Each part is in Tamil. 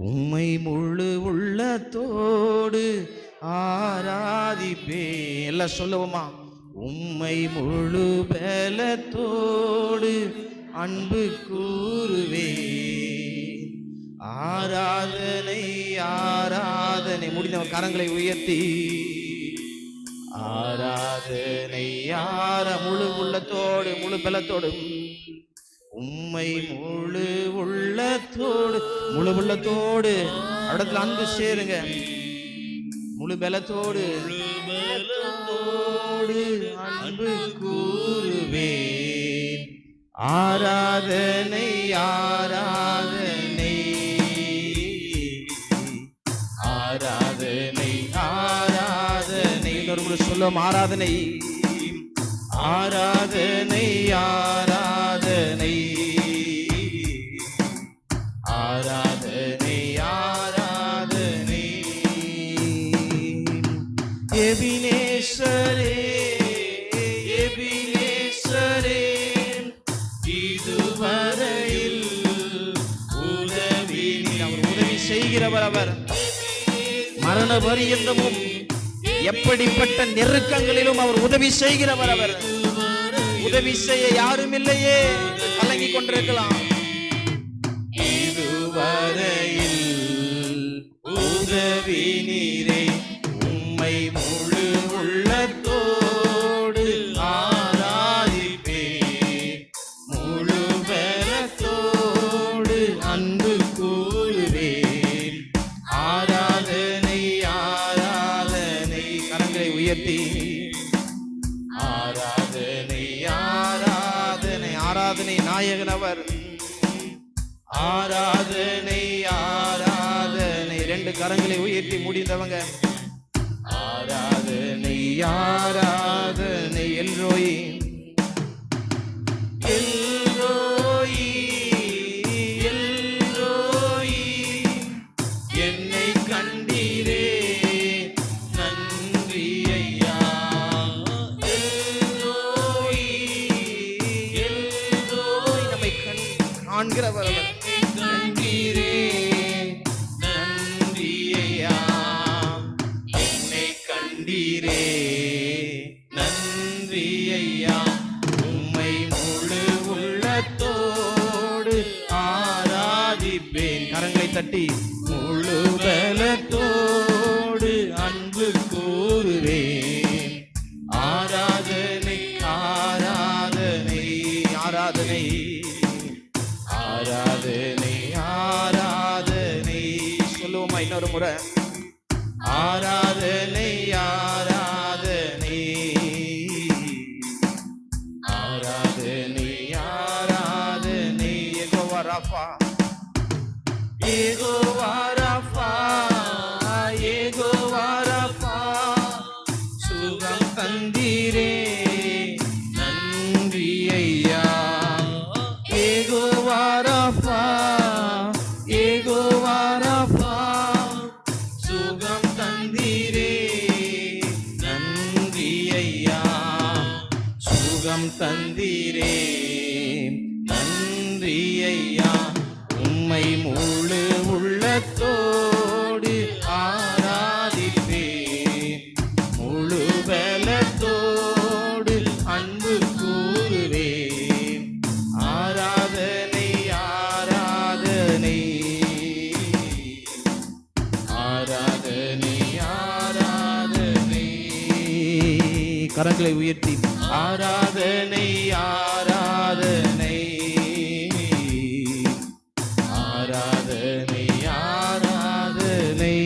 உம்மை முழு உள்ளத்தோடு ஆராதிப்பேன். எல்லாம் சொல்லுவோமா? உம்மை முழு பலத்தோடு அன்பு கூறுவே. ஆராதனை ஆராதனை. முடிந்தவன் கரங்களை உயர்த்தி ஆராதனை முழு உள்ளத்தோடு முழு பலத்தோடு உம்மை முழு உள்ளத்தோடு முழு உள்ளத்தோடு இடத்துல அன்பு சேருங்க. முழு பலத்தோடு அன்பு கூறுவேன். ஆராதனை ஆராதனை ஆராதனை ஆராதனை. இன்னொரு முறை சொல்லும் ஆராதனை ஆராதனை ஆராதனை ஆராதனை ஆராதனை. எபினேசரே எபினேசரே இதுவரையில் உதவி. அவர் உதவி செய்கிறவர். அவர் மரண பரியந்தமும் எப்படிப்பட்ட நெருக்கங்களிலும் அவர் உதவி செய்கிறவர். அவர் உதவி செய்ய யாரும் இல்லையே கலங்கி கொண்டிருக்கலாம். இதுவரையில் உதவி நீரே. உம்மை முழு உள்ளத்தோடு ஆராதிப்பேன். முழு பலத்தோடு அன்பு கூறுவேன். ஆராதனை ஆராதனை. கரங்களை உயர்த்தி ஆராதனை ஆராதனை ஆராதனை. நாயகன் அவர். ஆராதனை ஆராதனை. ரெண்டு கரங்களை உயர்த்தி முடிந்தவங்க ஆராதனை ஆராதனை. எல்ரோயி எல்ரோயி எல்ரோயி என்னை கண்டீரே நன்றி ஐயா. எல்ரோயி எல்ரோயி நம்மை காண்கிறவர். நன்றீரே நன்றி ஐயா. என்னை கண்டீரே நன்றி ஐயா. உம்மை முழு உள்ளத்தோடு ஆராதிப்பேன். கரங்களை தட்டி முழு பலத்தோடு அன்பு கூறுவேன். ஆராதனை ஆராதனை ஆராதனை ஆராதனை ஆராதனை. சொல்லுவோமா இன்னொரு முறை? ஆராதனை ஆராதனை ஆராதனை ஆராதனை. யெகோவா ராஃபா யெகோவா ராஃபா யெகோவா ராஃபா சுகம் தந்தீரே நன்றி ஐயா. யெகோவா ராஃபா யெகோவா ராஃபா சுகம் தந்தீரே நன்றி ஐயா. சுகம் தந்தீரே நன்றி ஐயா. உம்மை முழு உள்ளத்தோடு ஆராதிப்பேன். முழு பலத்தோடு அன்பு கூறுவேன். ஆராதனை ஆராதனை ஆராதனை ஆராதனை. கரங்களை உயர்த்தி ஆராதனை ஆராதனை ஆராதனை ஆராதனை.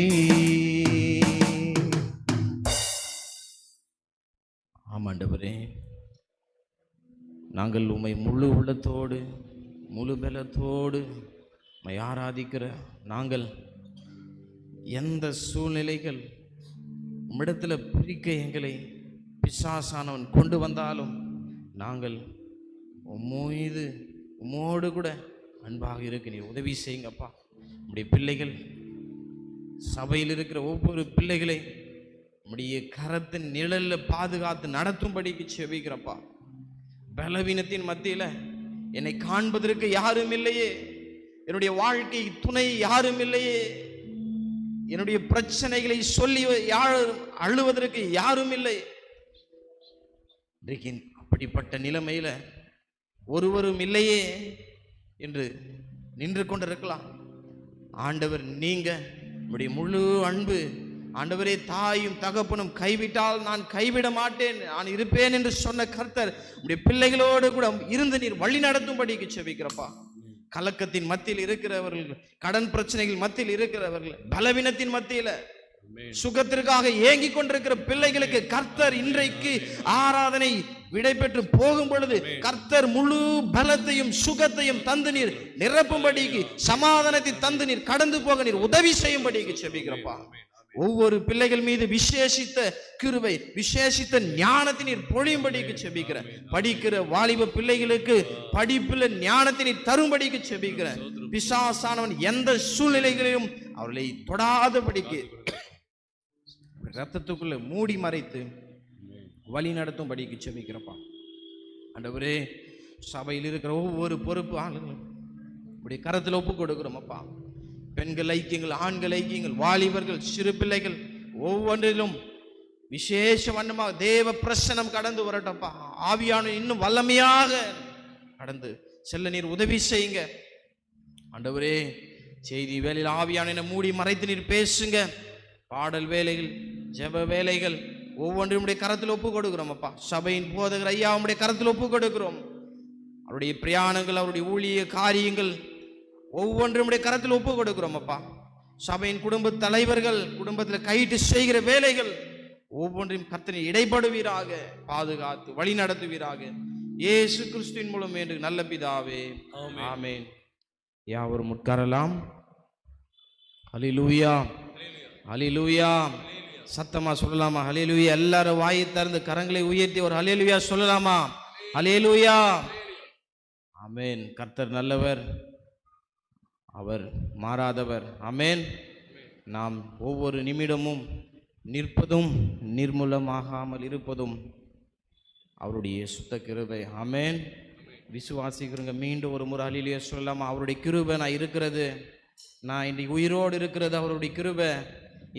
ஆமாண்டவரே, நாங்கள் உம்மை முழு உள்ளத்தோடு முழு பலத்தோடு உம்மை ஆராதிக்கிற நாங்கள் எந்த சூழ்நிலைகள் உம்மிடத்தில் பிரிக்க எங்களை பிசாசானவன் கொண்டு வந்தாலும் நாங்கள் உம்மீது உம்மோடு கூட அன்பாக இருக்க நீர் உதவி செய்யுங்கப்பா. நம்முடைய பிள்ளைகள் சபையில் இருக்கிற ஒவ்வொரு பிள்ளைகளை நம்முடைய கரத்தின் நிழலில் பாதுகாத்து நடத்தும்படிக்கு செபிக்கிறப்பா. பலவீனத்தின் மத்தியில் என்னை காண்பதற்கு யாரும் இல்லையே, என்னுடைய வாழ்க்கை துணை யாரும் இல்லையே, என்னுடைய பிரச்சனைகளை சொல்லி அழுவதற்கு யாரும் இல்லை. இன்றைக்கு அப்படிப்பட்ட நிலைமையில ஒருவரும் இல்லையே என்று நின்று கொண்டிருக்கலாம். ஆண்டவர், நீங்க உடைய முழு அன்பு, ஆண்டவரே தாயும் தகப்பனும் கைவிட்டால் நான் கைவிட மாட்டேன், நான் இருப்பேன் என்று சொன்ன கர்த்தர் உடைய பிள்ளைகளோடு கூட இருந்து நீர் வழி நடத்தும்படிக்கு செபிக்கிறப்பா. கலக்கத்தின் மத்தியில் இருக்கிறவர்கள், கடன் பிரச்சனைகள் மத்தியில் இருக்கிறவர்கள், பலவீனத்தின் மத்தியில சுகத்திற்காக ஏங்கி கொண்டிருக்கிற பிள்ளைகளுக்கு கர்த்தர் இன்றைக்கு ஆராதனை விடை பெற்று போகும் பொழுது கர்த்தர் முழு பலத்தையும் சுகத்தையும் தந்து நீர் நிரப்பும்படிக்கு, சமாதானத்தை தந்து நீர் கடந்து போக நீர் உதவி செய்யும்படிக்கு செபிக்கிறப்பா. ஒவ்வொரு பிள்ளைகள் மீது விசேஷித்த கிருபை, விசேஷித்த ஞானத்தை நீர் பொழியும்படிக்கு செபிக்கிறேன். படிக்கிற வாலிப பிள்ளைகளுக்கு படிப்புல ஞானத்தை நீர் தரும்படிக்கு செபிக்கிறேன். பிசாசானவன் எந்த சூழ்நிலைகளிலும் அவர்களை தொடாதபடிக்கு ரத்தத்துக்குள்ள மூடி மறைத்து வழி நடத்தும்படிக்கு செபிக்கிறப்பா. ஆண்டவரே, சபையில் இருக்கிற ஒவ்வொரு பொறுப்பு ஆளுங்களும் இப்படி கரத்தில் ஒப்பு கொடுக்கிறோம் அப்பா. பெண்கள் ஐக்கியங்கள், ஆண்கள் ஐக்கியங்கள், வாலிபர்கள், சிறு பிள்ளைகள் ஒவ்வொன்றிலும் விசேஷ வண்ணமாக தேவ பிரசனம் கடந்து வரட்டப்பா. ஆவியான இன்னும் வல்லமையாக கடந்து செல்ல நீர் உதவி செய்யுங்க. ஆண்டவரே, செய்தி வேலையில் ஆவியான மூடி மறைத்து நீர் பேசுங்க. பாடல் வேலைகள், ஜெப வேலைகள் ஒவ்வொன்றும் கரத்தில் ஒப்பு கொடுக்கிறோம் அப்பா. சபையின் போதகர் ஐயா உடைய கரத்தில் ஒப்பு கொடுக்கிறோம். அவருடைய பிரயாணங்கள், அவருடைய ஊழிய காரியங்கள் ஒவ்வொன்றும் கரத்தில் ஒப்பு கொடுக்கிறோம் அப்பா. சபையின் குடும்ப தலைவர்கள் குடும்பத்தில் கையிட்டு செய்கிற வேலைகள் ஒவ்வொன்றையும் கர்த்தர் இடைப்படுவீராக, பாதுகாத்து வழி நடத்துவீராக. இயேசு கிறிஸ்துவின் மூலம் என்று நல்ல பிதாவே, ஆமென். யாவரும் உட்காரலாம். ஹல்லேலூயா, ஹல்லேலூயா. சத்தமா சொல்லலாமா? ஹல்லேலூயா. எல்லாரும் வாயை திறந்து கரங்களை உயர்த்தி ஒரு ஹல்லேலூயா சொல்லலாமா? ஹல்லேலூயா, ஆமென். கர்த்தர் நல்லவர், அவர் மாறாதவர். ஆமென். நாம் ஒவ்வொரு நிமிடமும் நிற்பதும் நிர்மூலமாகாமல் இருப்பதும் அவருடைய சுத்த கிருபை. ஆமென். விசுவாசிக்கிறவங்க மீண்டும் ஒரு முறை ஹல்லேலூயா சொல்லலாமா? அவருடைய கிருபை நான் இருக்கிறது, நான் இன்றைக்கு உயிரோடு இருக்கிறது அவருடைய கிருபை.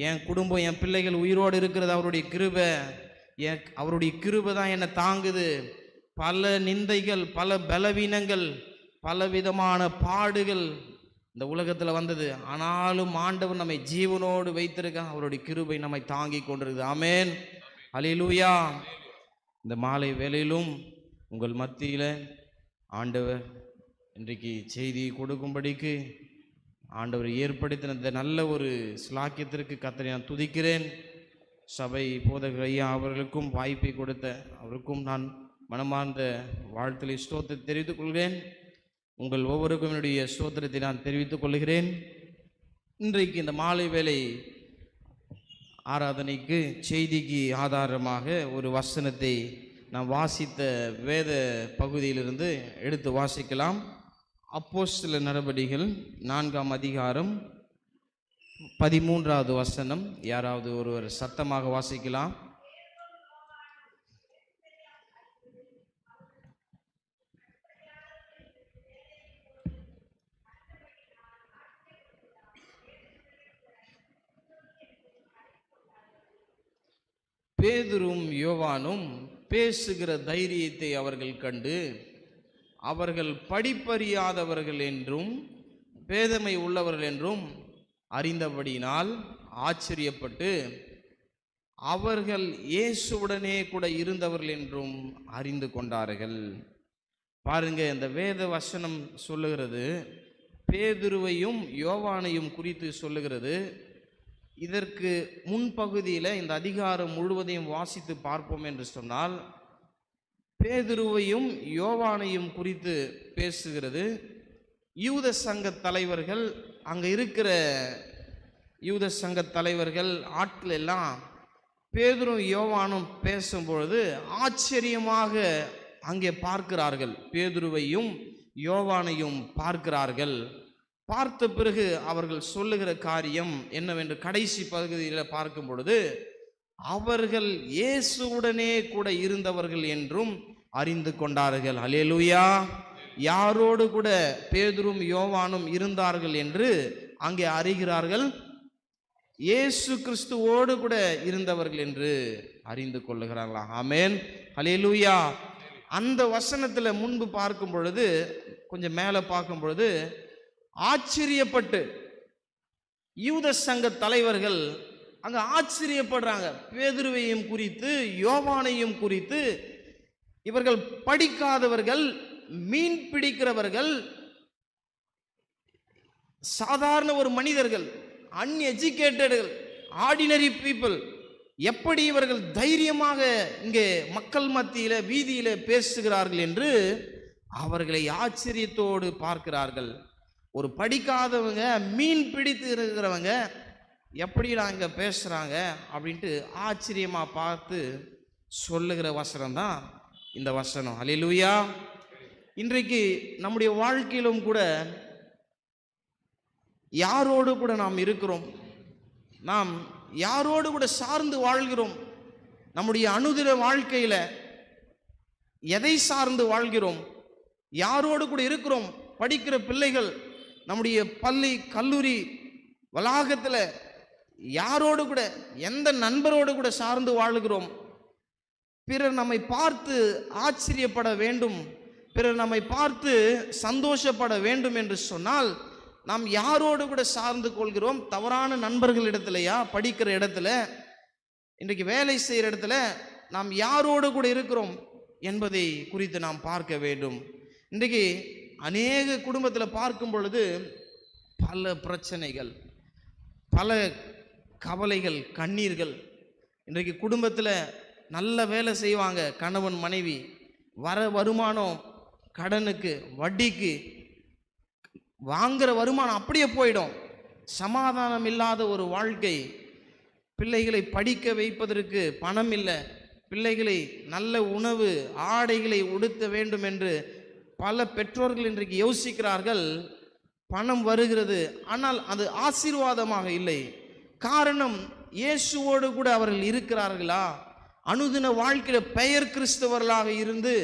என் குடும்பம், என் பிள்ளைகள் உயிரோடு இருக்கிறது அவருடைய கிருபை. அவருடைய கிருபை தான் என்னை தாங்குது. பல நிந்தைகள், பல பலவீனங்கள், பல விதமான பாடுகள் இந்த உலகத்தில் வந்தது. ஆனாலும் ஆண்டவர் நம்மை ஜீவனோடு வைத்திருக்க அவருடைய கிருபை நம்மை தாங்கி கொண்டிருக்குது. ஆமென். ஹல்லேலூயா. இந்த மாலை வேளையிலும் உங்கள் மத்தியில் ஆண்டவர் இன்றைக்கு செய்தி கொடுக்கும்படிக்கு ஆண்டவர் ஏற்படுத்தின இந்த நல்ல ஒரு ஸ்லாக்கியத்திற்கு கர்த்தரை நான் துதிக்கிறேன். சபை போதகர் ஐயா அவர்களுக்கும் வாய்ப்பை கொடுத்த அவருக்கும் நான் மனமார்ந்த வாழ்த்தலை ஸ்தோத்திரத்தை தெரிவித்துக் கொள்கிறேன். உங்கள் ஒவ்வொருக்கும் என்னுடைய ஸ்தோத்திரத்தை நான் தெரிவித்துக் கொள்கிறேன். இன்றைக்கு இந்த மாலை வேளை ஆராதனைக்கு செய்திக்கு ஆதாரமாக ஒரு வசனத்தை நாம் வாசித்த வேத பகுதியிலிருந்து எடுத்து வாசிக்கலாம். அப்போஸ்தலர் நடபடிகள் 4ஆம் அதிகாரம் 13வது வசனம். யாராவது ஒருவர் சத்தமாக வாசிக்கலாம். பேதுரும் யோவானும் பேசுகிற தைரியத்தை அவர்கள் கண்டு அவர்கள் படிப்பறியாதவர்கள் என்றும் பேதமை உள்ளவர்கள் என்றும் அறிந்தபடியினால் ஆச்சரியப்பட்டு அவர்கள் இயேசுவுடனே கூட இருந்தவர்கள் என்றும் அறிந்து கொண்டார்கள். பாருங்க, இந்த வேத வசனம் சொல்லுகிறது, பேதுருவையும் யோவானையும் குறித்து சொல்லுகிறது. இதற்கு முன்பகுதியில் இந்த அதிகாரம் முழுவதையும் வாசித்து பார்ப்போம் என்று சொன்னால், பேதுருவையும் யோவானையும் குறித்து பேசுகிறது. யூத சங்க தலைவர்கள், அங்கே இருக்கிற யூத சங்க தலைவர்கள் ஆட்கள் எல்லாம் பேதுரும் யோவானும் பேசும்பொழுது ஆச்சரியமாக அங்கே பார்க்கிறார்கள். பேதுருவையும் யோவானையும் பார்க்கிறார்கள். பார்த்த பிறகு அவர்கள் சொல்லுகிற காரியம் என்னவென்று கடைசி பகுதியில் பார்க்கும் பொழுது, அவர்கள் இயேசுவுடனே கூட இருந்தவர்கள் என்றும் அறிந்து கொண்டார்கள். ஹல்லேலூயா. யாரோடு கூட பேதுரும் யோவானும் இருந்தார்கள் என்று அங்கே அறிகிறார்கள்? இயேசு கிறிஸ்துவோடு கூட இருந்தவர்கள் என்று அறிந்து கொள்ளுகிறார்களா? ஆமென், ஹல்லேலூயா. அந்த வசனத்துல முன்பு பார்க்கும் பொழுது, கொஞ்சம் மேலே பார்க்கும் பொழுது, ஆச்சரியப்பட்டு யூத சங்க தலைவர்கள் அங்க ஆச்சரியப்படுறாங்க. பேதுருவையும் குறித்து, யோவானையும் குறித்து, இவர்கள் படிக்காதவர்கள், மீன் பிடிக்கிறவர்கள், சாதாரண ஒரு மனிதர்கள், அன்எஜுகேட்டட்கள், ஆர்டினரி பீப்புள், எப்படி இவர்கள் தைரியமாக இங்கே மக்கள் மத்தியில வீதியில பேசுகிறார்கள் என்று அவர்களை ஆச்சரியத்தோடு பார்க்கிறார்கள். ஒரு படிக்காதவங்க, மீன் பிடித்து இருக்கிறவங்க எப்படி இங்க பேசுறாங்க அப்படின்ட்டு ஆச்சரியமா பார்த்து சொல்லுகிற வசனம் தான் இந்த வசனம். ஹல்லேலூயா. இன்றைக்கு நம்முடைய வாழ்க்கையிலும் கூட யாரோடு கூட நாம் இருக்கிறோம்? நாம் யாரோடு கூட சார்ந்து வாழ்கிறோம்? நம்முடைய அனுதின வாழ்க்கையில எதை சார்ந்து வாழ்கிறோம்? யாரோடு கூட இருக்கிறோம்? படிக்கிற பிள்ளைகள் நம்முடைய பள்ளி கல்லூரி வளாகத்தில் யாரோடு கூட, எந்த நண்பரோடு கூட சார்ந்து வாழ்கிறோம்? பிறர் நம்மை பார்த்து ஆச்சரியப்பட வேண்டும், பிறர் நம்மை பார்த்து சந்தோஷப்பட வேண்டும் என்று சொன்னால் நாம் யாரோடு கூட சார்ந்து கொள்கிறோம்? தவறான நண்பர்களிடத்திலையா? படிக்கிற இடத்துல, இன்றைக்கு வேலை செய்கிற இடத்துல நாம் யாரோடு கூட இருக்கிறோம் என்பதை குறித்து நாம் பார்க்க வேண்டும். இன்றைக்கு அநேக குடும்பத்தில் பார்க்கும் பொழுது பல பிரச்சனைகள், பல கவலைகள், கண்ணீர்கள். இன்றைக்கு குடும்பத்தில் நல்ல வேலை செய்வாங்க கணவன் மனைவி, வருமானம் கடனுக்கு வட்டிக்கு வாங்குற வருமானம் அப்படியே போயிடும். சமாதானம் இல்லாத ஒரு வாழ்க்கை. பிள்ளைகளை படிக்க வைப்பதற்கு பணம் இல்லை, பிள்ளைகளை நல்ல உணவு ஆடைகளை உடுத்த வேண்டும் என்று பல பெற்றோர்கள் இன்றைக்கு யோசிக்கிறார்கள். பணம் வருகிறது, ஆனால் அது ஆசீர்வாதமாக இல்லை. காரணம், இயேசுவோடு கூட அவர்கள் இருக்கிறார்களா? அனுதின வாழ்க்கையில் பெயர் கிறிஸ்தவர்களாக இருந்து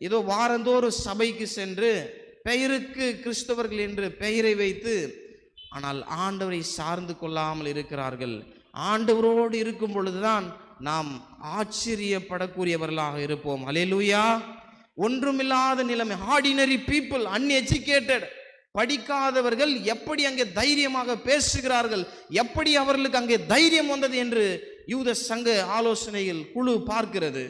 ஏதோ வாரந்தோறும் சபைக்கு சென்று பெயருக்கு கிறிஸ்தவர்கள் என்று பெயரை வைத்து, ஆனால் ஆண்டவரை சார்ந்து கொள்ளாமல் இருக்கிறார்கள். ஆண்டவரோடு இருக்கும் பொழுதுதான் நாம் ஆச்சரியப்படக்கூடியவர்களாக இருப்போம். ஹல்லேலூயா. ஒன்றுமில்லாத நிலைமை, ஆர்டினரி பீப்புள், அன்எஜுகேட்டட், படிக்காதவர்கள் எப்படி அங்கே தைரியமாக பேசுகிறார்கள், எப்படி அவர்களுக்கு அங்கே தைரியம் வந்தது என்று யூத சங்க ஆலோசனைகள் குழு பார்க்கிறது.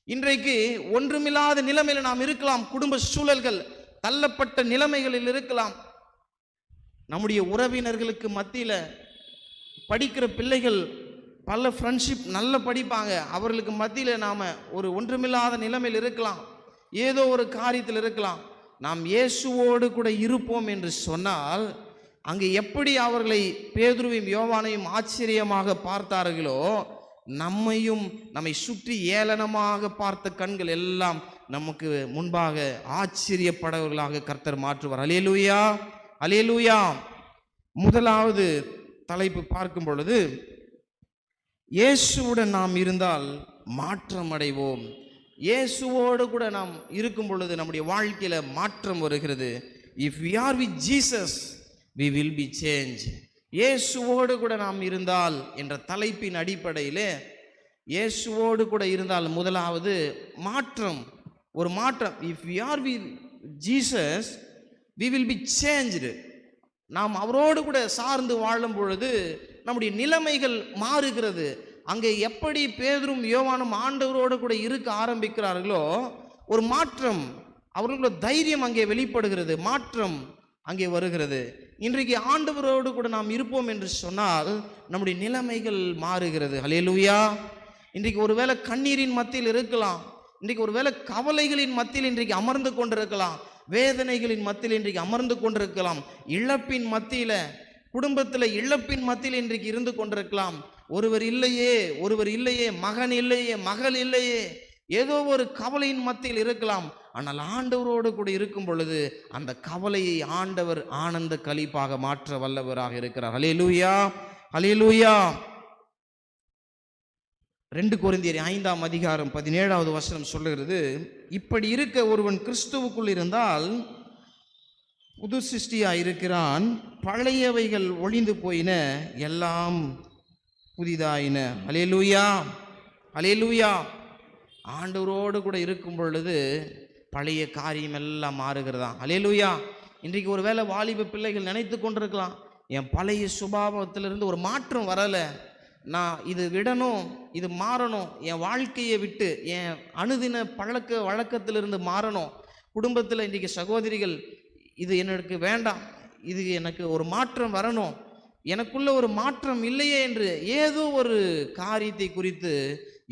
இன்றைக்கு ஒன்றுமில்லாத நிலைமையில் நாம் இருக்கலாம், குடும்ப சூழல்கள் தள்ளப்பட்ட நிலைமைகளில் இருக்கலாம். நம்முடைய உறவினர்களுக்கு மத்தியில் படிக்கிற பிள்ளைகள் பல ஃப்ரெண்ட்ஷிப் நல்ல படிப்பாங்க, அவர்களுக்கு மத்தியில் நாம் ஒரு ஒன்றுமில்லாத நிலைமையில் இருக்கலாம், ஏதோ ஒரு காரியத்தில் இருக்கலாம். நாம் இயேசுவோடு கூட இருப்போம் என்று சொன்னால் அங்கே எப்படி அவர்களை பேதுருவையும் யோவானையும் ஆச்சரியமாக பார்த்தார்களோ, நம்மையும் நம்மை சுற்றி ஏளனமாக பார்த்த கண்கள் எல்லாம் நமக்கு முன்பாக ஆச்சரியப்படவர்களாக கர்த்தர் மாற்றுவார். ஹல்லேலூயா, ஹல்லேலூயா. முதலாவது தலைப்பு பார்க்கும் பொழுது, இயேசுவுடன் நாம் இருந்தால் மாற்றம் அடைவோம். இயேசுவோடு கூட நாம் இருக்கும் பொழுது நம்முடைய வாழ்க்கையில மாற்றம் வருகிறது. If we are with Jesus we will be changed. இயேசுவோடு கூட நாம் இருந்தால் என்ற தலைப்பின் அடிப்படையிலே, இயேசுவோடு கூட இருந்தால் முதலாவது மாற்றம், ஒரு மாற்றம். If we are with Jesus we will be changed. நாம் அவரோடு கூட சார்ந்து வாழும் பொழுது நம்முடைய நிலைமைகள் மாறுகிறது. அங்கே எப்படி பேதுரும் யோவானும் ஆண்டவரோடு கூட இருக்க ஆரம்பிக்கிறார்களோ, ஒரு மாற்றம், அவர்களோட தைரியம் அங்கே வெளிப்படுகிறது, மாற்றம் அங்கே வருகிறது. இன்றைக்கு ஆண்டவரோடு கூட நாம் இருப்போம் என்று சொன்னால் நம்முடைய நிலைமைகள் மாறுகிறது. ஹல்லேலூயா. இன்றைக்கு ஒருவேளை கண்ணீரின் மத்தியில் இருக்கலாம், இன்றைக்கு ஒருவேளை கவலைகளின் மத்தியில் இன்றைக்கு அமர்ந்து கொண்டிருக்கலாம், வேதனைகளின் மத்தியில் இன்றைக்கு அமர்ந்து கொண்டிருக்கலாம், இழப்பின் மத்தியில, குடும்பத்தில் இழப்பின் மத்தியில் இன்றைக்கு இருந்து கொண்டிருக்கலாம். ஒருவர் இல்லையே, மகன் இல்லையே, மகள் இல்லையே, ஏதோ ஒரு கவலையின் மத்தியில் இருக்கலாம். ஆனால் ஆண்டவரோடு கூட இருக்கும் பொழுது அந்த கவலையை ஆண்டவர் ஆனந்த களிப்பாக மாற்ற வல்லவராக இருக்கிறார். ஹல்லேலூயா, ஹல்லேலூயா. 2 கொரிந்தியர் 5ஆம் அதிகாரம் 17வது வசனம் சொல்லுகிறது, இப்படி இருக்க ஒருவன் கிறிஸ்துவுக்குள் இருந்தால் புது சிருஷ்டியா இருக்கிறான், பழையவைகள் ஒளிந்து போயின, எல்லாம் புதிதாயின. அல்லேலூயா, அல்லேலூயா. ஆண்டவரோடு கூட இருக்கும் பொழுது பழைய காரியம் எல்லாம் மாறுகிறதான். அல்லேலூயா. இன்றைக்கு ஒரு வேளை வாலிப பிள்ளைகள் நினைத்து கொண்டிருக்கலாம், என் பழைய சுபாவத்திலிருந்து ஒரு மாற்றம் வரலை, நான் இது விடணும், இது மாறணும், என் வாழ்க்கையை விட்டு என் அனுதின பழக்க வழக்கத்திலிருந்து மாறணும். குடும்பத்தில் இன்றைக்கு சகோதரிகள், இது எனக்கு வேண்டாம், இது எனக்கு ஒரு மாற்றம் வரணும், எனக்குள்ள ஒரு மாற்றம் இல்லையே என்று ஏதோ ஒரு காரியத்தை குறித்து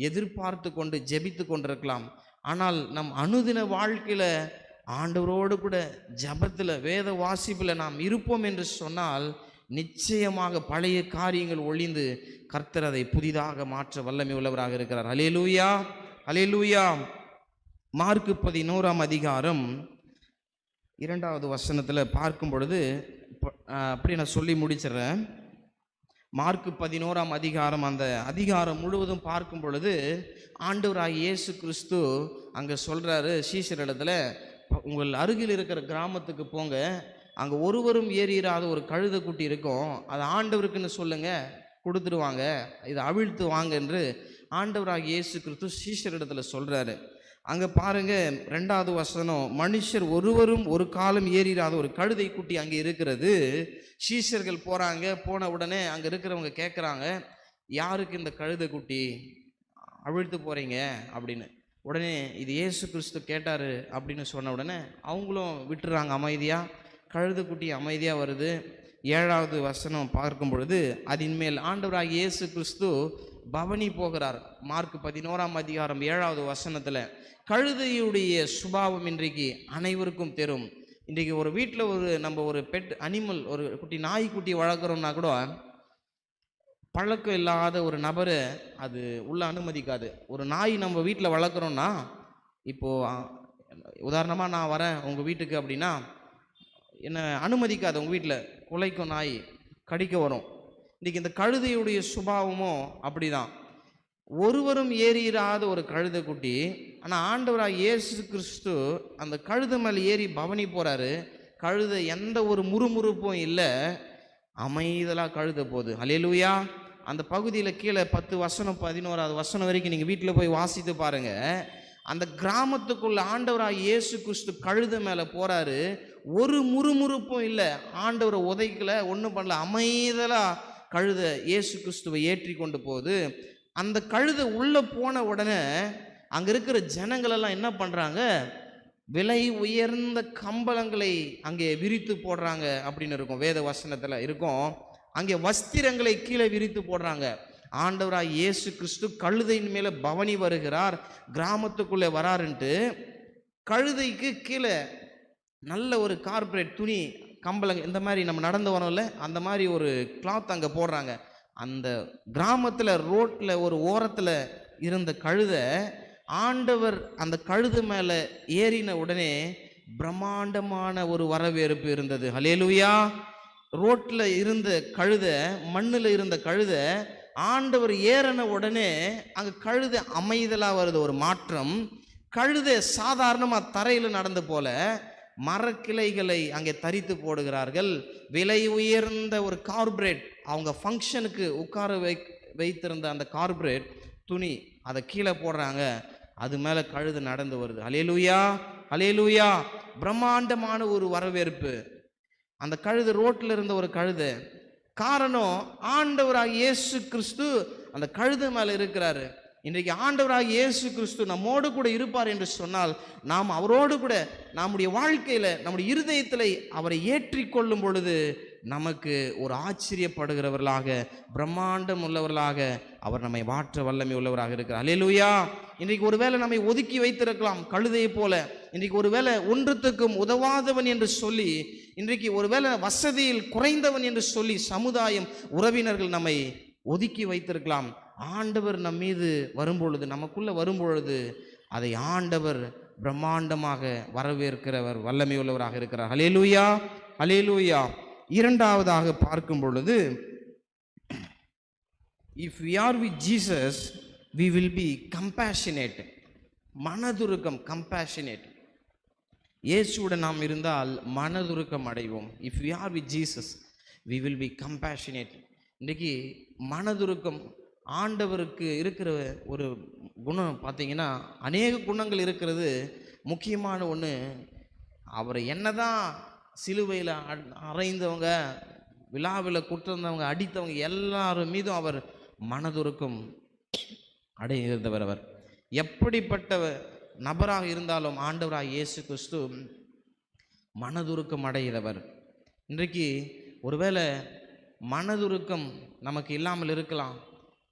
எதிர்பார்த்து கொண்டு ஜெபித்து கொண்டிருக்கலாம். ஆனால் நம் அனுதின வாழ்க்கையில் ஆண்டவரோடு கூட ஜபத்தில் வேத வாசிப்பில் நாம் இருப்போம் என்று சொன்னால் நிச்சயமாக பழைய காரியங்கள் ஒளிந்து கர்த்தர் அதை புதிதாக மாற்ற வல்லமை உள்ளவராக இருக்கிறார். அல்லேலூயா, அல்லேலூயா. மார்க்கு 11ஆம் அதிகாரம் 2வது வசனத்தில் பார்க்கும் பொழுது, அப்படி நான் சொல்லி முடிச்சிடுறேன். மார்க்கு 11ஆம் அதிகாரம், அந்த அதிகாரம் முழுவதும் பார்க்கும் பொழுது ஆண்டவராகிய இயேசு கிறிஸ்து அங்கே சொல்கிறாரு சீஷரிடத்தில், உங்கள் அருகில் இருக்கிற கிராமத்துக்கு போங்க, அங்கே ஒருவரும் ஏறிடாத ஒரு கழுதை குட்டி இருக்கும், அது ஆண்டவருக்குன்னு சொல்லுங்க, கொடுத்துடுவாங்க, இதை அவிழ்த்து வாங்க என்று ஆண்டவராகிய இயேசு கிறிஸ்து சீஷரிடத்தில் சொல்கிறாரு. அங்கே பாருங்க 2வது வசனம், மனுஷர் ஒருவரும் ஒரு காலம் ஏறிடாத ஒரு கழுதை குட்டி அங்கே இருக்கிறது. சீஷர்கள் போகிறாங்க, போன உடனே அங்கே இருக்கிறவங்க கேட்குறாங்க, யாருக்கு இந்த கழுதை குட்டி அவிழ்த்து போகிறீங்க அப்படின்னு. உடனே இது இயேசு கிறிஸ்து கேட்டார் அப்படின்னு சொன்ன உடனே அவங்களும் விட்டுறாங்க அமைதியாக. கழுதை குட்டி அமைதியாக வருது. 7வது வசனம் பார்க்கும் பொழுது, அதன் மேல் ஆண்டவராகிய இயேசு கிறிஸ்து பவனி போகிறார். மார்க் 11ஆம் அதிகாரம் 7வது வசனத்தில் கழுதையுடைய சுபாவம் இன்றைக்கு அனைவருக்கும் தெரியும். இன்றைக்கு ஒரு வீட்டில் நம்ம ஒரு பெட் அனிமல், ஒரு குட்டி நாய்க்குட்டி வளர்க்குறோம்னா கூட பழக்கம் இல்லாத ஒரு நபரை அது உள்ள அனுமதிக்காது. ஒரு நாய் நம்ம வீட்டில் வளர்க்குறோன்னா, இப்போது உதாரணமாக நான் வரேன் உங்கள் வீட்டுக்கு அப்படின்னா என்னை அனுமதிக்காது. உங்கள் வீட்டில் குலைக்கும், நாய் கடிக்க வரும். இன்றைக்கி இந்த கழுதையுடைய சுபாவமும் அப்படி தான். ஒருவரும் ஏறிடாத ஒரு கழுதை குட்டி, ஆனால் ஆண்டவராக இயேசு கிறிஸ்து அந்த கழுதை மேலே ஏறி பவனி போகிறாரு. கழுதை எந்த ஒரு முறுமுறுப்பும் இல்லை, அமைதலாக கழுதை போகுது. அல்லேலூயா. அந்த பகுதியில் கீழே 10 வசனம் 11வது வசனம் வரைக்கும் நீங்கள் வீட்டில் போய் வாசித்து பாருங்கள். அந்த கிராமத்துக்குள்ள ஆண்டவராக இயேசு கிறிஸ்து கழுதை மேலே போகிறாரு, ஒரு முறுமுறுப்பும் இல்லை, ஆண்டவரை உதைக்கல, ஒன்றும் பண்ணல, அமைதலாக கழுதை இயேசு கிறிஸ்துவை ஏற்றி கொண்டு போகுது. அந்த கழுதை உள்ளே போன உடனே அங்கே இருக்கிற ஜனங்களெல்லாம் என்ன பண்ணுறாங்க, விலை உயர்ந்த கம்பளங்களை அங்கே விரித்து போடுறாங்க அப்படின்னு இருக்கும், வேத வசனத்தில் இருக்கும். அங்கே வஸ்திரங்களை கீழே விரித்து போடுறாங்க. ஆண்டவராக இயேசு கிறிஸ்து கழுதையின் மேலே பவனி வருகிறார், கிராமத்துக்குள்ளே வராருன்ட்டு கழுதைக்கு கீழே நல்ல ஒரு கார்பரேட் துணி, கம்பளங்க, இந்த மாதிரி நம்ம நடந்து வரோம்ல, அந்த மாதிரி ஒரு கிளாத் அங்கே போடுறாங்க. அந்த கிராமத்தில் ரோட்டில் ஒரு ஓரத்தில் இருந்த கழுதை, ஆண்டவர் அந்த கழுது மேலே ஏறின உடனே பிரம்மாண்டமான ஒரு வரவேற்பு இருந்தது. அல்லேலூயா. ரோட்டில் இருந்த கழுதை, மண்ணில் இருந்த கழுதை, ஆண்டவர் ஏறின உடனே அங்கே கழுதை அமைதலாக வருது, ஒரு மாற்றம். கழுதை சாதாரணமாக தரையில் நடந்து போல மரக்கிளைகளை அங்கே தரித்து போடுகிறார்கள். விலை உயர்ந்த ஒரு கார்பரேட், அவங்க ஃபங்க்ஷனுக்கு உட்கார வைத்திருந்த அந்த கார்பரேட் துணி அதை கீழே போடுறாங்க, அது மேலே கழுதை நடந்து வருது. அல்லேலூயா, அல்லேலூயா. பிரம்மாண்டமான ஒரு வரவேற்பு. அந்த கழுதை ரோட்டில் இருந்த ஒரு கழுதை, காரணம் ஆண்டவராக இயேசு கிறிஸ்து அந்த கழுதை மேலே இருக்கிறாரு. இன்றைக்கு ஆண்டவராக இயேசு கிறிஸ்து நம்மோடு கூட இருப்பார் என்று சொன்னால், நாம் அவரோடு கூட நம்முடைய வாழ்க்கையில், நம்முடைய இருதயத்தில் அவரை ஏற்றி கொள்ளும் பொழுது நமக்கு ஒரு ஆச்சரியப்படுகிறவர்களாக, பிரம்மாண்டம் உள்ளவர்களாக அவர் நம்மை மாற்ற வல்லமை உள்ளவராக இருக்கிறார். அல்லேலூயா. இன்றைக்கு ஒருவேளை நம்மை ஒதுக்கி வைத்திருக்கலாம் கழுதையை போல. இன்றைக்கு ஒருவேளை ஒன்றுத்துக்கும் உதவாதவன் என்று சொல்லி, இன்றைக்கு ஒருவேளை வசதியில் குறைந்தவன் என்று சொல்லி சமுதாயம், உறவினர்கள் நம்மை ஒதுக்கி வைத்திருக்கலாம். ஆண்டவர் நம் மீது வரும்பொழுது, நமக்குள்ள வரும்பொழுது அதை ஆண்டவர் பிரம்மாண்டமாக வரவேற்கிறவர், வல்லமை உள்ளவராக இருக்கிறார். அல்லேலூயா, அல்லேலூயா. இரண்டாவதாக பார்க்கும் பொழுது, if we are with Jesus, we will be compassionate. மனதுருக்கம், கம்பேஷனேட். இயேசுவுடன் நாம் இருந்தால் மனதுருக்கம் அடைவோம். If we are with Jesus we will be compassionate. இன்றைக்கி மனதுருக்கம் ஆண்டவருக்கு இருக்கிற ஒரு குணம் பார்த்தீங்கன்னா, அநேக குணங்கள் இருக்கிறது. முக்கியமான ஒன்று, அவரை என்னதான் சிலுவையில் அறைந்தவங்க, விழாவில் குற்றந்தவங்க, அடித்தவங்க எல்லாரும் மீதும் அவர் மனதுருக்கம் அடைகிறவர். அவர் எப்படிப்பட்ட நபராக இருந்தாலும் ஆண்டவராக இயேசு கிறிஸ்து மனதுருக்கம் அடைகிறவர். இன்றைக்கு ஒருவேளை மனதுருக்கம் நமக்கு இல்லாமல் இருக்கலாம்.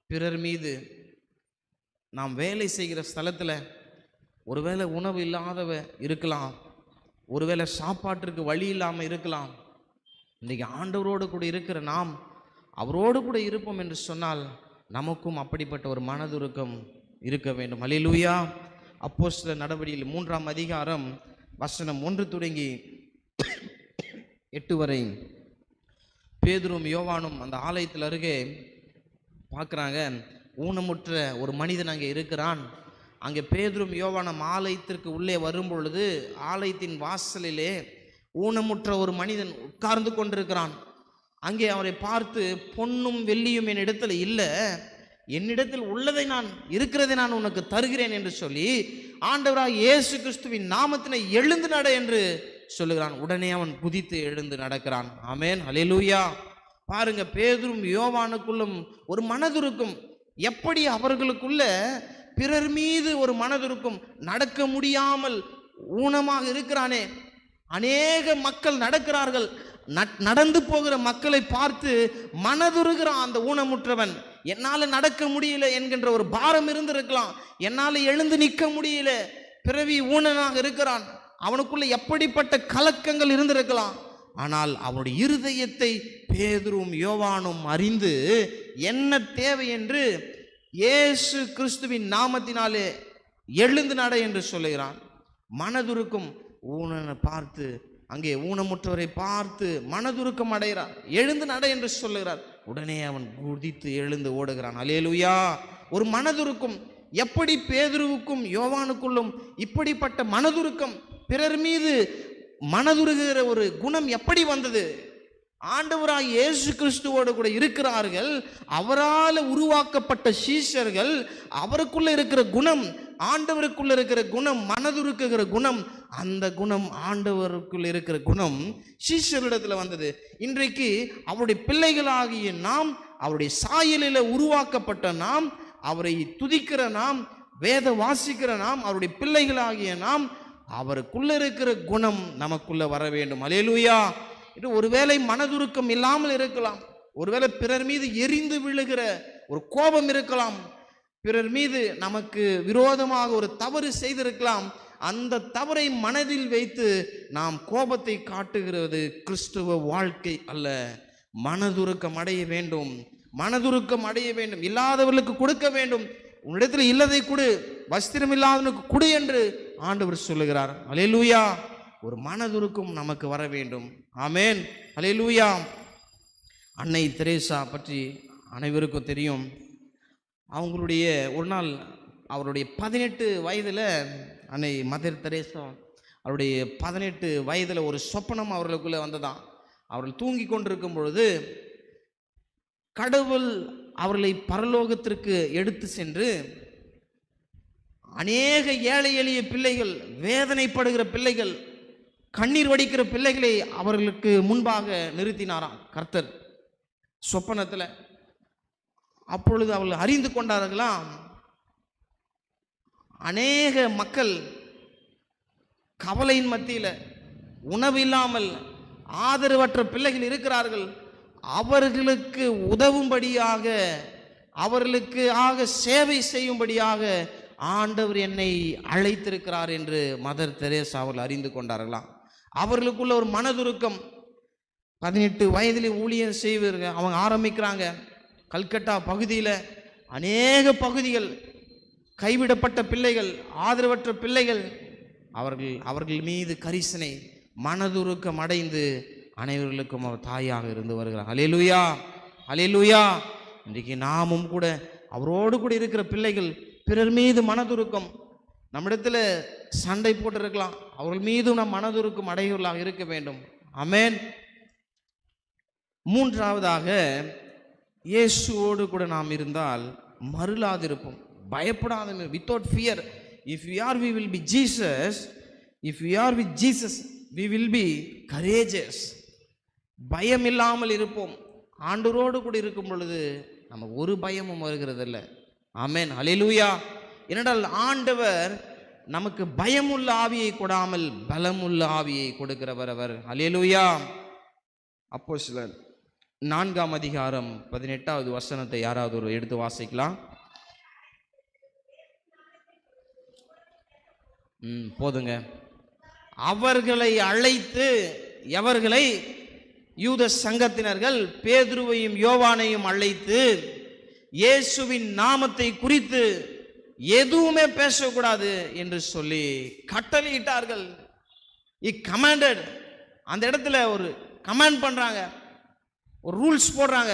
பிறர் மீது நாம் வேலை செய்கிற ஸ்தலத்தில் ஒருவேளை உணவு இல்லாதவ இருக்கலாம், ஒருவேளை சாப்பாட்டிற்கு வழி இல்லாமல் இருக்கலாம். இன்றைக்கி ஆண்டவரோடு கூட இருக்கிற நாம் அவரோடு கூட இருப்போம் என்று சொன்னால் நமக்கும் அப்படிப்பட்ட ஒரு மனதுருக்கம் இருக்க வேண்டும். அல்லேலூயா. அப்போஸ்தலர் நடவடிக்கைகள் 3ஆம் அதிகாரம் வசனம் 1 தொடங்கி 8 வரை பேதுரும் யோவானும் அந்த ஆலயத்தில் அருகே பார்க்குறாங்க. ஊனமுற்ற ஒரு மனிதன் அங்கே இருக்கிறான். அங்கே பேதுரும் யோவானும் ஆலயத்திற்கு உள்ளே வரும்பொழுது ஆலயத்தின் வாசலிலே ஊனமுற்ற ஒரு மனிதன் உட்கார்ந்து கொண்டிருக்கிறான். அங்கே அவரை பார்த்து, பொன்னும் வெள்ளியும் என்னிடத்தில் இல்லை, என்னிடத்தில் உள்ளதை இருக்கிறதை நான் உனக்கு தருகிறேன் என்று சொல்லி ஆண்டவராக இயேசு கிறிஸ்துவின் நாமத்தினை எழுந்து நட என்று சொல்லுகிறான். உடனே அவன் குதித்து எழுந்து நடக்கிறான். ஆமென், அல்லேலூயா. பாருங்க, பேதுரும் யோவானுக்குள்ளும் ஒரு மனதுருக்கம். எப்படி அவர்களுக்குள்ள பிறர் மீது ஒரு மனதுருக்கம், நடக்க முடியாமல் ஊனமாக இருக்கிறானே, அநேக மக்கள் நடக்கிறார்கள், நடந்து போகிற மக்களை பார்த்து மனதுருகிறான் அந்த ஊனமுற்றவன். என்னால் நடக்க முடியல என்கின்ற ஒரு பாரம் இருந்திருக்கலாம், என்னால் எழுந்து நிற்க முடியல, பிறவி ஊனனாக இருக்கிறான், அவனுக்குள்ள எப்படிப்பட்ட கலக்கங்கள் இருந்திருக்கலாம். ஆனால் அவனுடைய இருதயத்தை பேதுரும் யோவானும் அறிந்து என்ன தேவை என்று இயேசு கிறிஸ்துவின் நாமத்தினாலே எழுந்து நட என்று சொல்லுகிறான். மனதுருக்கம், ஊனனை பார்த்து, அங்கே ஊனமுற்றவரை பார்த்து மனதுருக்கம் அடைகிறார். எழுந்து நட என்று சொல்லுகிறார். உடனே அவன் குதித்து எழுந்து ஓடுகிறான். அல்லேலூயா. ஒரு மனதுருக்கம். எப்படி பேதுருவுக்கும் யோவானுக்குள்ளும் இப்படிப்பட்ட மனதுருக்கம், பிறர் மீது மனதுருகிற ஒரு குணம் எப்படி வந்தது? ஆண்டவராக இயேசு கிறிஸ்துவோடு கூட இருக்கிறார்கள், அவரால் உருவாக்கப்பட்ட சீஷர்கள், அவருக்குள்ள இருக்கிற குணம், ஆண்டவருக்குள்ள இருக்கிற குணம், மனதுருக்குகிற குணம், அந்த குணம் ஆண்டவருக்குள்ள இருக்கிற குணம் சீஷரிடத்தில் வந்தது. இன்றைக்கு அவருடைய பிள்ளைகளாகிய நாம், அவருடைய சாயலில் உருவாக்கப்பட்ட நாம், அவரை துதிக்கிற நாம், வேத வாசிக்கிற நாம், அவருடைய பிள்ளைகளாகிய நாம், அவருக்குள்ள இருக்கிற குணம் நமக்குள்ள வர வேண்டும். அல்லேலூயா. இது ஒருவேளை மனதுருக்கம் இல்லாமல் இருக்கலாம், ஒருவேளை பிறர் மீது எரிந்து விழுகிற ஒரு கோபம் இருக்கலாம், பிறர் மீது நமக்கு விரோதமாக ஒரு தவறு செய்திருக்கலாம். அந்த தவறை மனதில் வைத்து நாம் கோபத்தை காட்டுகிறது கிறிஸ்துவ வாழ்க்கை அல்ல. மனதுருக்கம் அடைய வேண்டும், மனதுருக்கம் அடைய வேண்டும். இல்லாதவர்களுக்கு கொடுக்க வேண்டும். உன்னிடத்தில் இல்லதை கொடு, வஸ்திரம் இல்லாதவனுக்கு கொடு என்று ஆண்டவர் சொல்லுகிறார். அல்லேலூயா. ஒரு மனதுருக்கம் நமக்கு வர வேண்டும். ஆமென், அல்லேலூயா. அன்னை தெரேசா பற்றி அனைவருக்கும் தெரியும். அவங்களுடைய ஒரு நாள் அவருடைய 18 வயதில் அன்னை மதர் தெரேசா அவருடைய 18 வயதில் ஒரு சொப்பனம் அவர்களுக்குள்ளே வந்ததான். அவர்கள் தூங்கி கொண்டிருக்கும் பொழுது கடவுள் அவர்களை பரலோகத்திற்கு எடுத்து சென்று அநேக ஏழை எளிய பிள்ளைகள், வேதனைப்படுகிற பிள்ளைகள், கண்ணீர் வடிக்கிற பிள்ளைகளை அவர்களுக்கு முன்பாக நிறுத்தினாராம் கர்த்தர் சொப்பனத்தில். அப்பொழுது அவர்கள் அறிந்து கொண்டார்களாம், அநேக மக்கள் கவலையின் மத்தியில் உணவு இல்லாமல் ஆதரவற்ற பிள்ளைகள் இருக்கிறார்கள், அவர்களுக்கு உதவும்படியாக, அவர்களுக்கு சேவை செய்யும்படியாக ஆண்டவர் என்னை அழைத்திருக்கிறார் என்று மதர் தெரேசா அவர்கள் அறிந்து கொண்டார்களாம். அவர்களுக்குள்ள ஒரு மனதுருக்கம். 18 வயதில் ஊழியம் செய்வார்கள். அவங்க ஆரம்பிக்கிறாங்க. கல்கட்டா பகுதியில் அநேக பகுதிகள், கைவிடப்பட்ட பிள்ளைகள், ஆதரவற்ற பிள்ளைகள், அவர்கள் மீது கரிசனை, மனதுருக்கம் அடைந்து அனைவர்களுக்கும் அவர் தாயாக இருந்து வருகிறார். அல்லேலூயா, அல்லேலூயா. இன்றைக்கு நாமும் கூட அவரோடு கூட இருக்கிற பிள்ளைகள் பிறர் மீது மனதுருக்கம், நம்மிடத்தில் சண்டை போட்டிருக்கலாம், அவர்கள் மீதும் நம் மனதுருக்கம் அடையவர்களாக இருக்க வேண்டும். ஆமென். மூன்றாவதாக, இயேசுவோடு கூட நாம் இருந்தால் மருளாதிருப்போம், பயப்படாத, without fear. If we are, we will be Jesus. If we are with Jesus, we will be courageous. பயம் இல்லாமல் இருப்போம். ஆண்டவரோடு கூட இருக்கும் பொழுது நமக்கு ஒரு பயமும் வருகிறது இல்லை. ஆமென், ஹல்லேலூயா. ஏனென்றால் ஆண்டவர் நமக்கு பயமுள்ள ஆவியை கொடாமல் பலமுள்ள ஆவியை கொடுக்கிறவர் அவர். ஹல்லேலூயா. அப்போஸ்தலர் 4ஆம் அதிகாரம் 18வது வசனத்தை யாராவது ஒரு எடுத்து வாசிக்கலாம்? போதுங்க. அவர்களை அழைத்து, எவர்களை? யூத சங்கத்தினர்கள் பேதுருவையும் யோவானையும் அழைத்து இயேசுவின் நாமத்தை குறித்து எதுவுமே பேசக்கூடாது என்று சொல்லி கட்டளையிட்டார்கள். கமாண்டட். அந்த இடத்துல ஒரு கமாண்ட் பண்றாங்க, ஒரு ரூல்ஸ் போடுறாங்க.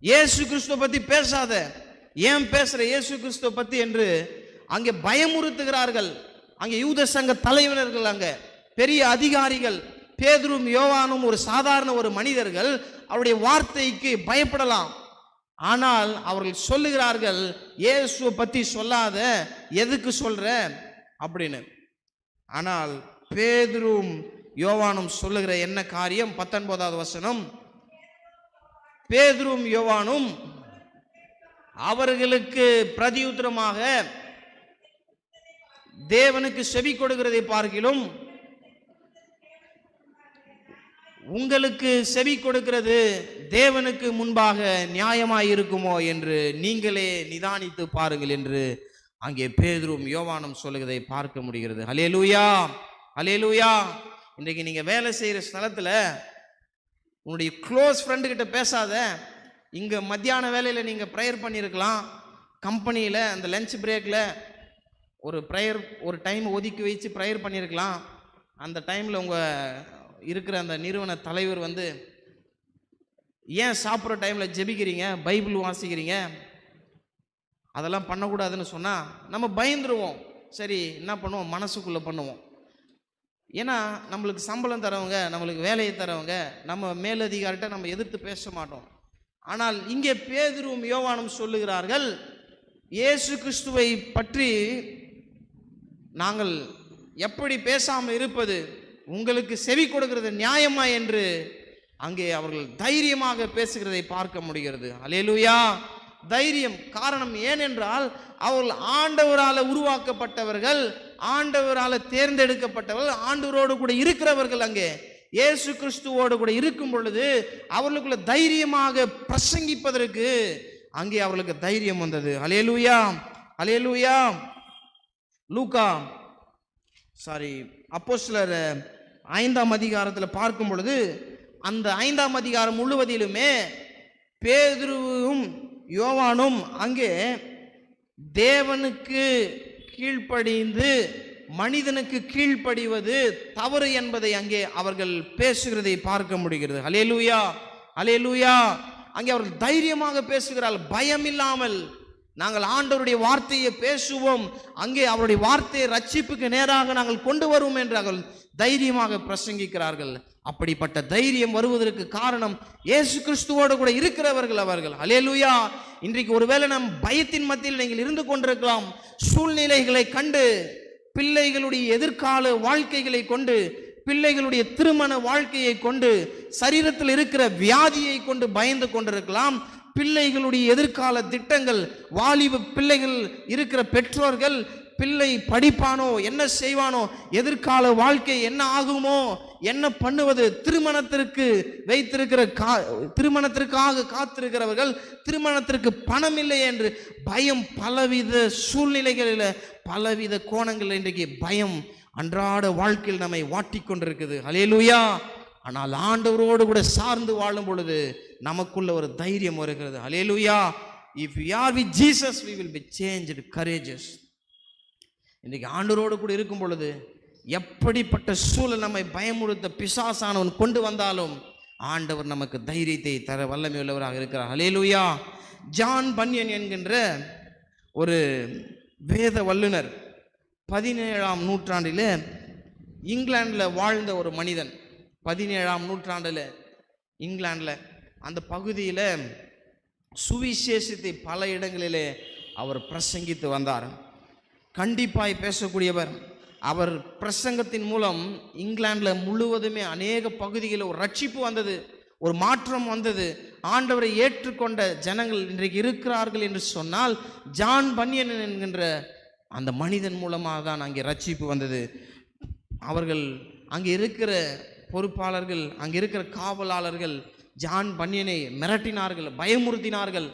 இயேசு கிறிஸ்துவை பத்தி பேசாத, ஏன் பேசுற இயேசு கிறிஸ்துவை பத்தி என்று அங்கே பயமுறுத்துகிறார்கள். அங்கே யூத சங்க தலைவர்கள், அங்கே பெரிய அதிகாரிகள். பேதுரும் யோவானும் ஒரு சாதாரண ஒரு மனிதர்கள், அவருடைய வார்த்தைக்கு பயப்படலாம். ஆனால் அவர்கள் சொல்லுகிறார்கள், இயேசுவை பத்தி சொல்லாத, எதுக்கு சொல்ற அப்படின்னு. ஆனால் பேதுரும் யோவானும் சொல்லுகிற என்ன காரியம்? 19வது வசனம். பேதுரும் யோவானும் அவர்களுக்கு பிரதியுத்தரமாக, தேவனுக்கு செவி கொடுக்கிறதை பார்க்கிலும் உங்களுக்கு செவி கொடுக்கிறது தேவனுக்கு முன்பாக நியாயமாய் இருக்குமோ என்று நீங்களே நிதானித்து பாருங்கள் என்று அங்கே பேதுரும் யோவானும் சொல்லுகிறதை பார்க்க முடிகிறது. ஹல்லேலூயா, ஹல்லேலூயா. இன்றைக்கு நீங்க வேலை செய்யற ஸ்தலத்துல உன்னுடைய க்ளோஸ் ஃப்ரெண்டு கிட்ட பேசாத. இங்க மத்தியான வேலையில நீங்க ப்ரேயர் பண்ணியிருக்கலாம், கம்பெனியில அந்த லஞ்ச் பிரேக்ல ஒரு ப்ரேயர், ஒரு டைம் ஒதுக்கி வச்சு ப்ரேயர் பண்ணியிருக்கலாம். அந்த டைம்ல உங்க இருக்கிற அந்த நிறுவன தலைவர் வந்து, ஏன் சாப்பிட்ற டைம்ல ஜெபிக்கிறீங்க, பைபிள் வாசிக்கிறீங்க, அதெல்லாம் பண்ணக்கூடாதுன்னு சொன்னா நம்ம பயந்துருவோம். சரி, என்ன பண்ணுவோம்? மனசுக்குள்ள பண்ணுவோம். ஏன்னா நம்மளுக்கு சம்பளம் தரவங்க, நம்மளுக்கு வேலையை தரவங்க, நம்ம மேலதிகாரிட்ட நம்ம எதிர்த்து பேச மாட்டோம். ஆனால் இங்கே பேதுரும் யோவானும் சொல்லுகிறார்கள், இயேசு கிறிஸ்துவை பற்றி நாங்கள் எப்படி பேசாமல் இருப்பது, உங்களுக்கு செவி கொடுக்கிறது நியாயமா என்று அங்கே அவர்கள் தைரியமாக பேசுகிறதை பார்க்க முடிகிறது. ஹல்லேலூயா. தைரியம். காரணம் ஏனென்றால் அவர்கள் ஆண்டவரால் உருவாக்கப்பட்டவர்கள், ஆண்டவரால் தேர்ந்தெடுக்கப்பட்டவர்கள், ஆண்டவரோடு கூட இருக்கிறவர்கள். அங்கே இயேசு கிறிஸ்துவோடு கூட இருக்கும் பொழுது அவர்களுக்குள்ள தைரியமாக பிரசங்கிப்பதற்கு அங்கே அவர்களுக்கு தைரியம் வந்தது. ஹல்லேலூயா, ஹல்லேலூயா. லூக்கா அப்போஸ்தலர் 5ஆம் அதிகாரத்தில் பார்க்கும் பொழுது அந்த 5ஆம் அதிகாரம் முழுவதிலுமே பேதுருவும் யோவானும் அங்கே தேவனுக்கு கீழ்ப்படிந்து மனிதனுக்கு கீழ்ப்படிவது தவறு என்பதை அங்கே அவர்கள் பேசுகிறதை பார்க்க முடிகிறது. ஹல்லேலூயா, ஹல்லேலூயா. அங்கே அவர்கள் தைரியமாக பேசுகிறார்கள், பயம் இல்லாமல். நாங்கள் ஆண்டவருடைய வார்த்தையை பேசுவோம், அங்கே அவருடைய வார்த்தையை ரட்சிப்புக்கு நேராக நாங்கள் கொண்டு வருவோம் என்று அவர்கள் தைரியமாக பிரசங்கிக்கிறார்கள். அப்படிப்பட்ட தைரியம் வருவதற்கு காரணம் இயேசு கிறிஸ்துவோடு கூட இருக்கிறவர்கள் அவர்கள். ஹல்லேலூயா. இன்றைக்கு ஒருவேளை நம் பயத்தின் மத்தியில் நீங்கள் இருந்து கொண்டிருக்கலாம். சூழ்நிலைகளை கண்டு, பிள்ளைகளுடைய எதிர்கால வாழ்க்கைகளை கொண்டு, பிள்ளைகளுடைய திருமண வாழ்க்கையை கொண்டு, சரீரத்தில் இருக்கிற வியாதியை கொண்டு பயந்து கொண்டிருக்கலாம். பிள்ளைகளுடைய எதிர்கால திட்டங்கள், வாலிப பிள்ளைகள் இருக்கிற பெற்றோர்கள், பிள்ளை படிப்பானோ, என்ன செய்வானோ, எதிர்கால வாழ்க்கை என்ன ஆகுமோ, என்ன பண்ணுவது, திருமணத்திற்கு வைத்திருக்கிற திருமணத்திற்காக காத்திருக்கிறவர்கள், திருமணத்திற்கு பணம் இல்லை என்று பயம், பலவித சூழ்நிலைகளில், பலவித கோணங்கள் இன்றைக்கு பயம் அன்றாட வாழ்க்கையில் நம்மை வாட்டிக்கொண்டிருக்குது. ஹல்லேலூயா. ஆனால் ஆண்டவரோடு கூட சார்ந்து வாழும் பொழுது நமக்குள்ள ஒரு தைரியம் வருகிறது. ஹல்லேலூயா. If we are with Jesus, we will be changed, courageous. இன்றைக்கு ஆண்டவரோடு கூட இருக்கும் பொழுது எப்படிப்பட்ட சூழல் நம்மை பயமுறுத்த பிசாசானவன் கொண்டு வந்தாலும் ஆண்டவர் நமக்கு தைரியத்தை தர வல்லமை உள்ளவராக இருக்கிறார். ஹல்லேலூயா. ஜான் பன்யன் என்கின்ற ஒரு வேத வல்லுனர் 17ஆம் நூற்றாண்டில் இங்கிலாந்தில் வாழ்ந்த ஒரு மனிதன். 17ஆம் நூற்றாண்டில் இங்கிலாந்தில் அந்த பகுதியில் சுவிசேஷத்தை பல இடங்களிலே அவர் பிரசங்கித்து வந்தார். கண்டிப்பாய் பேசக்கூடியவர். அவர் பிரசங்கத்தின் மூலம் இங்கிலாந்தில் முழுவதுமே அநேக பகுதிகளில் ஒரு ரட்சிப்பு வந்தது, ஒரு மாற்றம் வந்தது. ஆண்டவரை ஏற்றுக்கொண்ட ஜனங்கள் இன்றைக்கு இருக்கிறார்கள் என்று சொன்னால் ஜான் பன்யன் என்கின்ற அந்த மனிதன் மூலமாக தான் அங்கே ரட்சிப்பு வந்தது. அவர்கள் அங்கே இருக்கிற பொறுப்பாளர்கள், அங்கே இருக்கிற காவலாளர்கள் ஜான் பன்யனை மிரட்டினார்கள், பயமுறுத்தினார்கள்.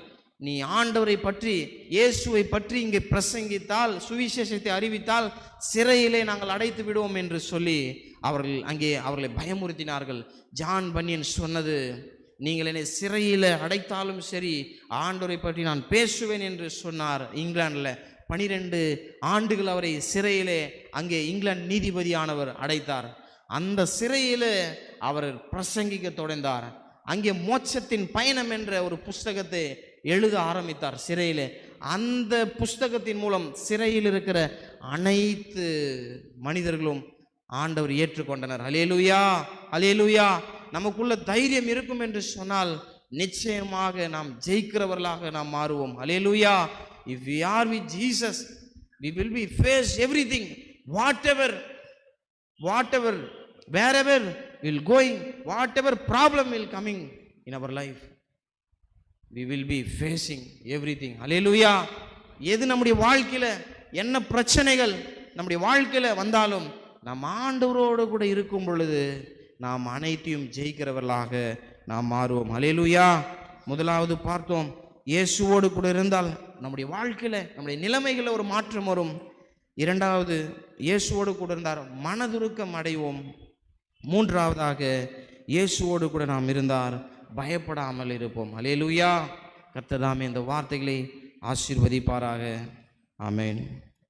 நீ ஆண்டவரை பற்றி, இயேசுவை பற்றி இங்கே பிரசங்கித்தால், சுவிசேஷத்தை அறிவித்தால் சிறையிலே நாங்கள் அடைத்து விடுவோம் என்று சொல்லி அவர்களை பயமுறுத்தினார்கள். ஜான் பன்யன் சொன்னது, நீங்கள் என்னை சிறையில் அடைத்தாலும் சரி ஆண்டவரை பற்றி நான் பேசுவேன் என்று சொன்னார். இங்கிலாந்தில் 12 ஆண்டுகள் அவரை சிறையிலே அங்கே இங்கிலாந்து நீதிபதியானவர் அடைத்தார். அந்த சிறையில் அவர் பிரசங்கிக்க தொடர்ந்தார். அங்கே மோட்சத்தின் பயணம் என்ற ஒரு புஸ்தகத்தை எழுத ஆரம்பித்தார் சிறையில். அந்த புஸ்தகத்தின் மூலம் சிறையில் இருக்கிற அனைத்து மனிதர்களும் ஆண்டவர் ஏற்றுக்கொண்டனர். ஹல்லேலூயா, ஹல்லேலூயா. நமக்குள்ள தைரியம் இருக்கும் என்று சொன்னால் நிச்சயமாக நாம் ஜெயிக்கிறவர்களாக நாம் மாறுவோம். ஹல்லேலூயா. If we are with Jesus, we will be face everything, whatever, wherever we'll going, whatever problem will coming in our life, we will be facing everything. Hallelujah. எது நம்முடைய வாழ்க்கையில் என்ன பிரச்சனைகள் நம்முடைய வாழ்க்கையில் வந்தாலும் நாம் ஆண்டவரோடு கூட இருக்கும் பொழுது நாம் அனைத்தையும் ஜெயிக்கிறவர்களாக நாம் மாறுவோம். ஹல்லேலூயா. முதலாவது பார்த்தோம், இயேசுவோடு கூட இருந்தால் நம்முடைய வாழ்க்கையில் நம்முடைய நிலைமைகளில் ஒரு மாற்றம் வரும். இரண்டாவது, இயேசுவோடு கூட இருந்தால் மனதுருக்கம் அடைவோம். மூன்றாவதாக, இயேசுவோடு கூட நாம் இருந்தால் பயப்படாமல் இருப்போம். ஹல்லேலூயா. கர்த்தர் தாமே இந்த வார்த்தைகளை ஆசீர்வதிப்பாராக. ஆமென்.